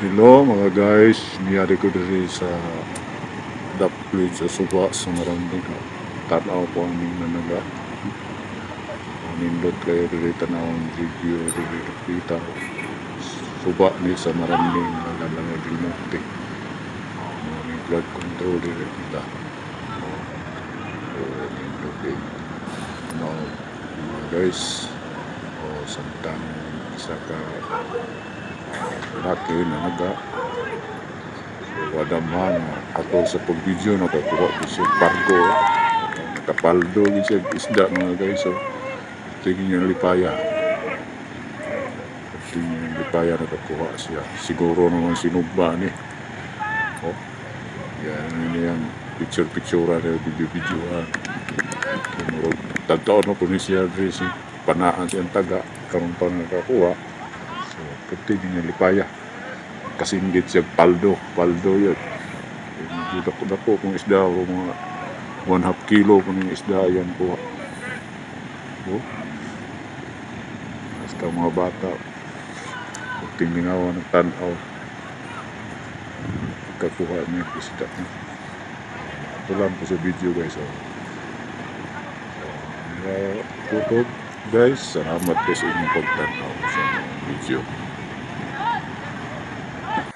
Hello mga guys, niyari ko diri sa Daplit sa Suba sa Marambing. Tanaw po ang nanaga. Nindot kayo diri tanawang video diri kita. Suba ni sa Marambing nalang diri monte. May blood control diri kita. Nindot din. No, mga guys. Samtang isa ka laki na naga wadaman ato sa pag-video nakakuha ko siya pargo nakapaldo siya isda mga guys. So tingin yung lipaya nakakuha siya siguro naman sinugba ni yan yung picture na video tagtaon na po ni siya si panaan siyang taga karon pa nakakuha. So tingin yung lipaya kasinggit siya paldo yun. Dako kung isda o mga 1/2 kilo kung yung isda yan po. Basta mga bata tinglingawan ng tanaw kakuha niya isda niya. Ito lang po sa video guys. Tutok guys, salamat po sa inyong pagtanaw sa video.